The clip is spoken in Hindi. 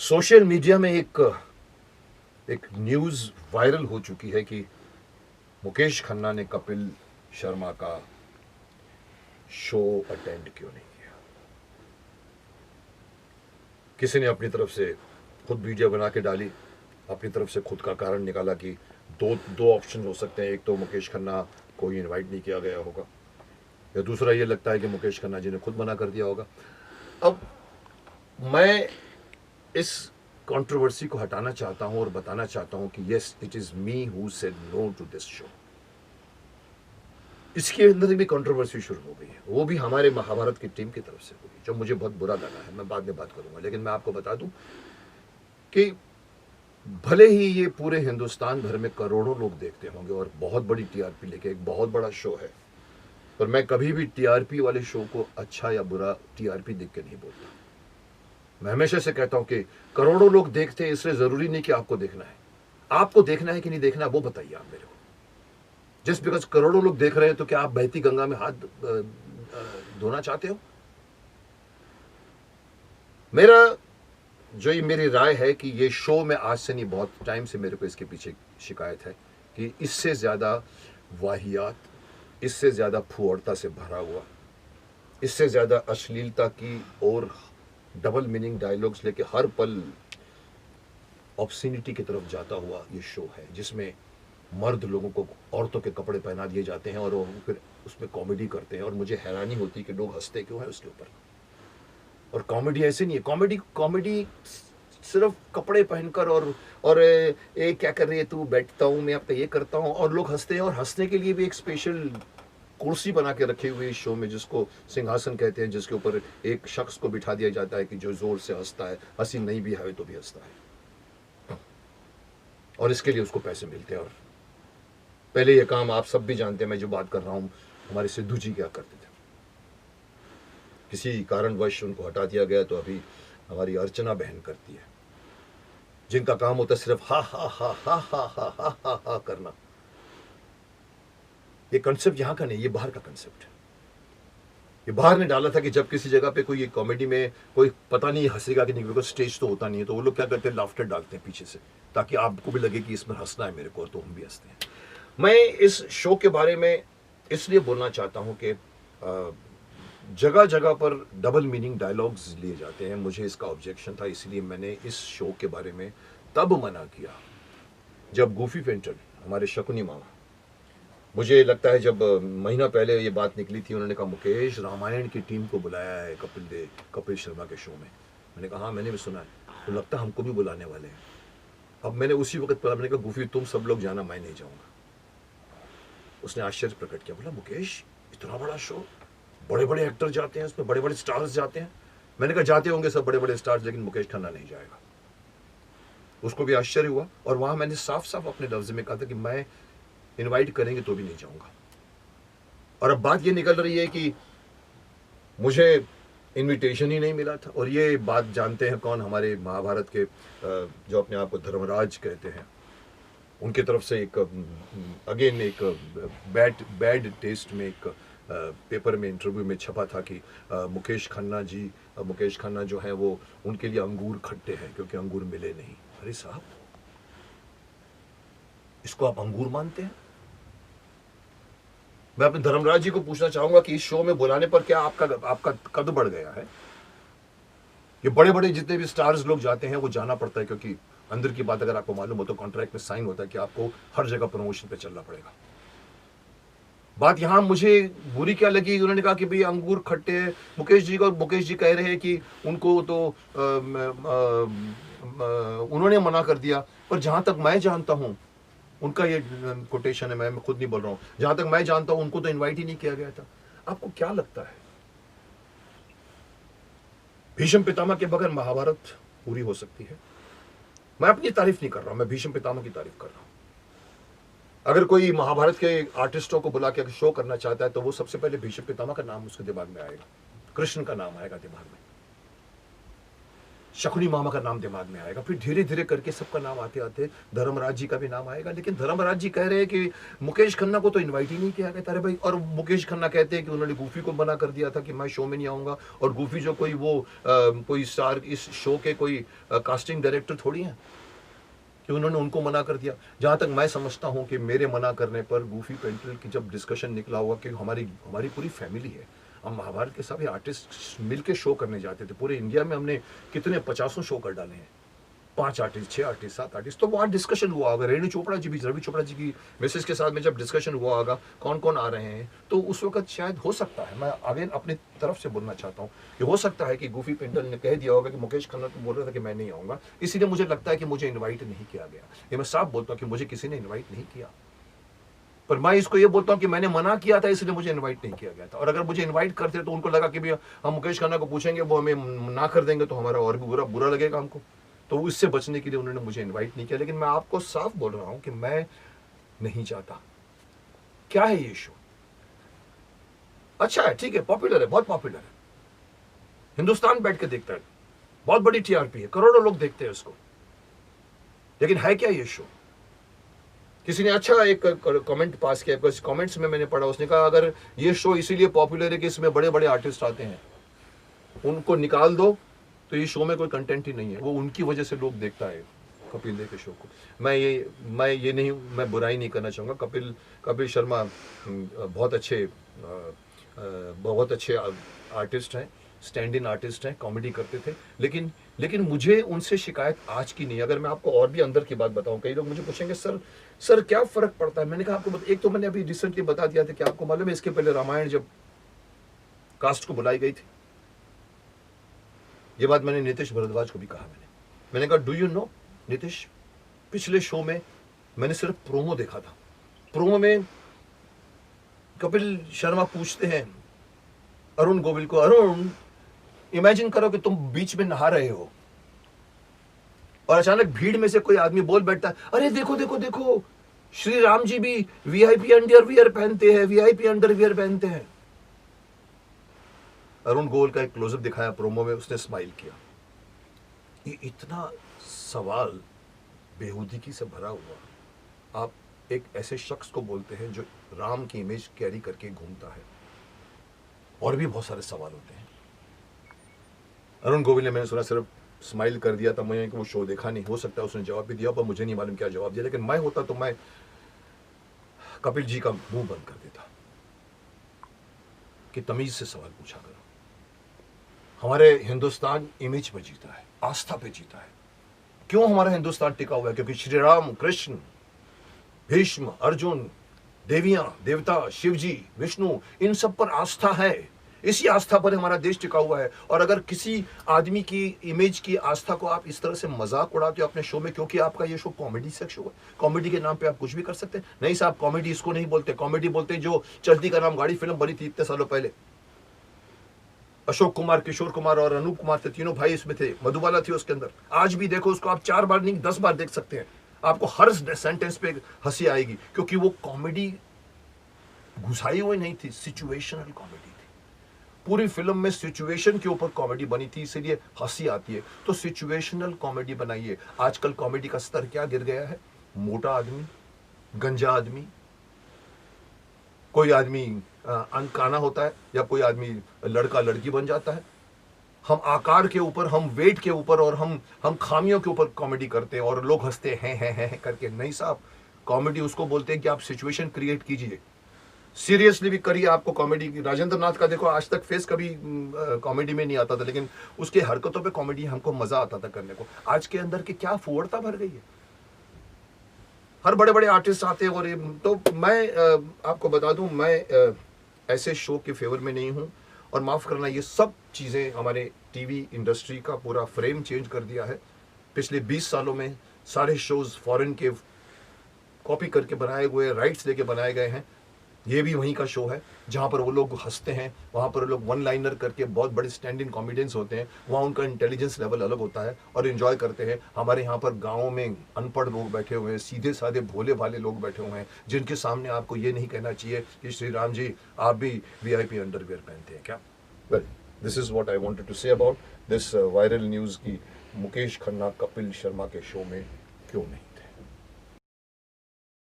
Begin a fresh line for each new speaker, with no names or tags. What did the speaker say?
सोशल मीडिया में एक एक न्यूज वायरल हो चुकी है कि मुकेश खन्ना ने कपिल शर्मा का शो अटेंड क्यों नहीं किया। किसी ने अपनी तरफ से खुद वीडियो बना के डाली, अपनी तरफ से खुद का कारण निकाला कि दो दो ऑप्शन हो सकते हैं। एक तो मुकेश खन्ना को इनवाइट नहीं किया गया होगा, या दूसरा ये लगता है कि मुकेश खन्ना जी ने खुद मना कर दिया होगा। अब मैं इस कंट्रोवर्सी को हटाना चाहता हूं और बताना चाहता हूं कि yes, it is me who said no to this show. इसके अंदर भी कंट्रोवर्सी शुरू हो गई है, वो भी हमारे महाभारत की टीम की तरफ से हुई, जो मुझे बहुत बुरा लगा है। मैं बाद में बात करूंगा, लेकिन मैं आपको बता दूं कि भले ही ये पूरे हिंदुस्तान भर में करोड़ों लोग देखते होंगे और बहुत बड़ी टीआरपी लेके एक बहुत बड़ा शो है, पर मैं कभी भी टीआरपी वाले शो को अच्छा या बुरा टीआरपी देख के नहीं बोलता। मैं हमेशा से कहता हूं कि करोड़ों लोग देखते हैं, इसलिए जरूरी नहीं कि आपको देखना है। आपको देखना है कि नहीं देखना है वो बताइए आप मेरे को। जस्ट बिकॉज करोड़ों लोग देख रहे हैं तो क्या आप बहती गंगा में हाथ धोना चाहते हो? मेरी राय है कि ये शो में आज से नहीं, बहुत टाइम से मेरे को इसके पीछे शिकायत है कि इससे ज्यादा वाहियात, इससे ज्यादा फुहड़ता से भरा हुआ, इससे ज्यादा अश्लीलता की और डबल मीनिंग डायलॉग्स लेके हर पल ऑब्सिनिटी की तरफ जाता हुआ ये शो है, जिसमें मर्द लोगों को औरतों के कपड़े पहना दिए जाते हैं और वो फिर उसमें कॉमेडी करते हैं। और मुझे हैरानी होती है कि लोग हंसते क्यों है उसके ऊपर। और कॉमेडी ऐसे नहीं है, कॉमेडी कॉमेडी सिर्फ कपड़े पहनकर और ए क्या कर रही है तू, बैठता हूँ मैं, अब तो ये करता हूँ, और लोग हंसते हैं। और हंसने के लिए भी एक स्पेशल कुर्सी बना के रखी हुई इस शो में, जिसको सिंहासन कहते हैं, जिसके ऊपर एक शख्स को बिठा दिया जाता है कि जो जोर से हंसता है, हंसी नहीं भी है तो भी हंसता है, और इसके लिए उसको पैसे मिलते हैं। और पहले ये काम आप सब भी जानते हैं, मैं जो बात कर रहा हूं, हमारे सिद्धू जी क्या करते थे। किसी कारणवश उनको हटा दिया गया, तो अभी हमारी अर्चना बहन करती है, जिनका काम होता है सिर्फ हा हा हा हा हा हा हा हा हा करना। ये कंसेप्ट यहां का नहीं, ये बाहर का कंसेप्ट है। ये बाहर ने डाला था कि जब किसी जगह पे कोई कॉमेडी में कोई पता नहीं हंसेगा कि नहीं, बिकॉज स्टेज तो होता नहीं है, तो वो लोग क्या करते हैं, लाफ्टर डालते हैं पीछे से, ताकि आपको भी लगे कि इसमें हंसना है मेरे को, तो हम भी हंसते हैं। मैं इस शो के बारे में इसलिए बोलना चाहता हूं कि जगह जगह पर डबल मीनिंग डायलॉग्स लिए जाते हैं। मुझे इसका ऑब्जेक्शन था, इसलिए मैंने इस शो के बारे में तब मना किया जब गूफी पेंटर, हमारे शकुनी मामा, मुझे लगता है जब महीना पहले ये बात निकली थी, उन्होंने कहा मुकेश रामायण की टीम को बुलाया है कपिल शर्मा के शो में। मैंने कहा हाँ, मैंने भी सुना है, तो लगता है हमको भी बुलाने वाले हैं। अब मैंने उसी वक्त पता, मैंने कहा गूफी तुम सब लोग जाना, मैं नहीं जाऊंगा। उसने आश्चर्य प्रकट किया, बोला मुकेश इतना बड़ा शो, बड़े बड़े एक्टर जाते हैं उसमें, बड़े बड़े स्टार्स जाते हैं। मैंने कहा जाते होंगे सब बड़े बड़े स्टार्स, लेकिन मुकेश खन्ना नहीं जाएगा। उसको भी आश्चर्य हुआ, और वहां मैंने साफ साफ अपने लफ्ज में कहा था कि मैं इनवाइट करेंगे तो भी नहीं जाऊंगा। और अब बात ये निकल रही है कि मुझे इनविटेशन ही नहीं मिला था। और ये बात जानते हैं कौन, हमारे महाभारत के जो अपने आप को धर्मराज कहते हैं, उनकी तरफ से एक अगेन एक बैड टेस्ट में एक पेपर में इंटरव्यू में छपा था कि मुकेश खन्ना जो है वो, उनके लिए अंगूर खट्टे हैं क्योंकि अंगूर मिले नहीं। अरे साहब, इसको आप अंगूर मानते हैं? मैं अपने धर्मराज जी को पूछना चाहूंगा कि इस शो में बुलाने पर क्या आपका कद बढ़ गया है? ये बड़े बड़े जितने भी स्टार्स लोग जाते हैं वो जाना पड़ता है, क्योंकि अंदर की बात अगर आपको मालूम हो तो कॉन्ट्रैक्ट में साइन होता है कि आपको हर जगह प्रमोशन पे चलना पड़ेगा। बात यहां मुझे बुरी क्या लगी, उन्होंने कहा कि भाई अंगूर खट्टे हैं मुकेश जी को, और मुकेश जी कह रहे हैं कि उनको तो उन्होंने मना कर दिया। पर जहां तक मैं जानता हूं, उनका ये कोटेशन है, मैं खुद नहीं बोल रहा हूं, जहां तक मैं जानता हूं उनको तो इनवाइट ही नहीं किया गया था। आपको क्या लगता है, भीष्म पितामह के बगैर महाभारत पूरी हो सकती है? मैं अपनी तारीफ नहीं कर रहा हूं, मैं भीष्म पितामह की तारीफ कर रहा हूं। अगर कोई महाभारत के आर्टिस्टों को बुला के शो करना चाहता है तो वो सबसे पहले भीष्म पितामह का नाम उसके दिमाग में आएगा, कृष्ण का नाम आएगा दिमाग में। शकुनी मामा का नाम दिमाग में आएगा, फिर धीरे धीरे करके सबका नाम आते आते धर्मराज जी का भी नाम आएगा। लेकिन धर्मराज जी कह रहे हैं कि मुकेश खन्ना को तो इनवाइट ही नहीं किया गया। अरे भाई, और मुकेश खन्ना कहते हैं कि उन्होंने गूफी को मना कर दिया था कि मैं शो में नहीं आऊंगा, और गूफी जो कोई वो कोई स्टार इस शो के कोई कास्टिंग डायरेक्टर थोड़ी है कि उन्होंने उनको मना कर दिया। जहां तक मैं समझता हूं कि मेरे मना करने पर गूफी पेंटल की जब डिस्कशन निकला हुआ कि हमारी हमारी पूरी फैमिली है, हम महाभारत के सभी आर्टिस्ट मिल के शो करने जाते थे। पूरे इंडिया में हमने कितने 50 शो कर डाले हैं, 5 आर्टिस्ट, 6 आर्टिस्ट, 7 आर्टिस्ट। तो वहाँ डिस्कशन हुआ होगा, रेणु चोपड़ा जी भी, रवि चोपड़ा जी की मिसेस के साथ में जब डिस्कशन हुआ होगा कौन कौन आ रहे हैं, तो उस वक्त शायद हो सकता है, मैं अगेन अपनी तरफ से बोलना चाहता हूँ कि हो सकता है कि गूफी पेंटल ने कह दिया होगा कि मुकेश खन्ना तो बोल रहा था कि मैं नहीं आऊँगा, इसीलिए मुझे लगता है कि मुझे इन्वाइट नहीं किया गया। ये मैं साफ बोलता हूँ कि मुझे किसी ने इन्वाइट नहीं किया, पर मैं इसको ये बोलता हूँ कि मैंने मना किया था इसलिए मुझे इनवाइट नहीं किया गया था। और अगर मुझे इनवाइट करते तो उनको लगा कि भी हम मुकेश खन्ना को पूछेंगे, वो हमें ना कर देंगे तो हमारा और भी बुरा बुरा लगेगा हमको, तो इससे बचने के लिए उन्होंने मुझे इनवाइट नहीं किया। लेकिन मैं आपको साफ बोल रहा हूं कि मैं नहीं चाहता। क्या है ये शो? अच्छा है, ठीक है, पॉपुलर है, बहुत पॉपुलर है, हिंदुस्तान बैठ के देखता है, बहुत बड़ी टीआरपी है, करोड़ों लोग देखते हैं उसको, लेकिन है क्या ये शो? किसी ने अच्छा एक कमेंट पास किया, कमेंट्स में मैंने पढ़ा, उसने कहा अगर ये शो इसीलिए पॉपुलर है कि इसमें बड़े बड़े आर्टिस्ट आते हैं, उनको निकाल दो तो ये शो में कोई कंटेंट ही नहीं है, वो उनकी वजह से लोग देखता है कपिल देव के शो को। मैं बुराई नहीं करना चाहूँगा, कपिल शर्मा बहुत अच्छे आर्टिस्ट हैं, स्टैंड इन आर्टिस्ट हैं, कॉमेडी करते थे, लेकिन मुझे उनसे शिकायत आज की नहीं। अगर मैं आपको और भी अंदर की बात बताऊं, कई लोग मुझे पूछेंगे सर क्या फर्क पड़ता है? मैंने कहा आपको एक तो मैंने अभी रिसेंटली बता दिया था कि आपको मालूम है इसके पहले रामायण जब कास्ट को बुलाई गई थी, ये बात मैंने नीतीश भारद्वाज को भी कहा, मैंने कहा डू यू नो नीतीश, पिछले शो में मैंने सिर्फ प्रोमो देखा था, प्रोमो में कपिल शर्मा पूछते हैं अरुण गोविल को, अरुण इमेजिन करो कि तुम बीच में नहा रहे हो और अचानक भीड़ में से कोई आदमी बोल बैठता है, अरे देखो देखो देखो, श्री राम जी भी वीआईपी अंडरवियर पहनते हैं, वीआईपी अंडरवियर पहनते हैं। अरुण गोविल का एक क्लोजअप दिखाया प्रोमो में, उसने स्माइल किया। ये इतना सवाल बेहूदगी से भरा हुआ, आप एक ऐसे शख्स को बोलते हैं जो राम की इमेज कैरी करके घूमता है, और भी बहुत सारे सवाल होते हैं। अरुण गोविल ने, मैंने सुना, सिर्फ स्माइल कर दिया था, मुझे कि वो शो देखा नहीं, हो सकता है उसने जवाब भी दिया, पर मुझे नहीं मालूम क्या जवाब दिया, लेकिन मैं होता तो मैं कपिल जी का मुंह बंद कर देता कि तमीज से सवाल पूछा करो। हमारे हिंदुस्तान इमेज पे जीता है, आस्था पे जीता है। क्यों हमारा हिंदुस्तान टिका हुआ है? क्योंकि श्री राम, कृष्ण, भीष्म, अर्जुन, देवियां, देवता, शिव जी, विष्णु, इन सब पर आस्था है, इसी आस्था पर हमारा देश टिका हुआ है। और अगर किसी आदमी की इमेज की आस्था को आप इस तरह से मजाक उड़ाते हो अपने शो में, क्योंकि आपका ये शो कॉमेडी से शो है, कॉमेडी के नाम पे आप कुछ भी कर सकते हैं। नहीं साहब, कॉमेडी इसको नहीं बोलते, कॉमेडी बोलते जो चलती का नाम गाड़ी फिल्म बनी थी इतने सालों पहले, अशोक कुमार, किशोर कुमार और अनूप कुमार थे, तीनों भाई इसमें थे, मधुबाला थी उसके अंदर। आज भी देखो उसको, आप 4 बार नहीं 10 बार देख सकते हैं, आपको हर सेंटेंस पे हंसी आएगी, क्योंकि वो कॉमेडी घुसाई हुई नहीं थी, सिचुएशनल कॉमेडी थी। पूरी फिल्म में सिचुएशन के ऊपर कॉमेडी बनी थी, इसीलिए हंसी आती है। तो सिचुएशनल कॉमेडी बनाइए। आजकल कॉमेडी का स्तर क्या गिर गया है? मोटा आदमी, गंजा आदमी, कोई आदमी अनकाना होता है, या कोई आदमी लड़का लड़की बन जाता है। हम आकार के ऊपर, हम वेट के ऊपर और हम खामियों के ऊपर कॉमेडी करते हैं और लोग हंसते हैं करके। नहीं साहब, कॉमेडी उसको बोलते हैं कि आप सिचुएशन क्रिएट कीजिए, सीरियसली भी करिए। आपको कॉमेडी, राजेंद्र नाथ का देखो, आज तक फेस कभी कॉमेडी में नहीं आता था, लेकिन उसके हरकतों पे कॉमेडी हमको मजा आता था करने को। आज के अंदर की क्या फुहड़ता भर गई है, हर बड़े बड़े आर्टिस्ट आते हैं। और ये तो मैं आपको बता दूं, मैं ऐसे शो के फेवर में नहीं हूं। और माफ करना, ये सब चीजें हमारे टीवी इंडस्ट्री का पूरा फ्रेम चेंज कर दिया है। पिछले 20 सालों में सारे शोज फॉरेन के कॉपी करके बनाए हुए, राइट्स लेके बनाए गए हैं। ये भी वहीं का शो है जहाँ पर वो लोग हंसते हैं, वहाँ पर वो लोग वन लाइनर करके बहुत बड़े स्टैंड इन कॉमेडियंस होते हैं, वहाँ उनका इंटेलिजेंस लेवल अलग होता है और एंजॉय करते हैं। हमारे यहाँ पर गाँव में अनपढ़ लोग बैठे हुए हैं, सीधे साधे भोले भाले लोग बैठे हुए हैं, जिनके सामने आपको ये नहीं कहना चाहिए कि श्री राम जी आप भी वीआईपी अंडरवियर पहनते हैं क्या। Well, this is what I wanted to say about this viral news की मुकेश खन्ना कपिल शर्मा के शो में क्यों नहीं।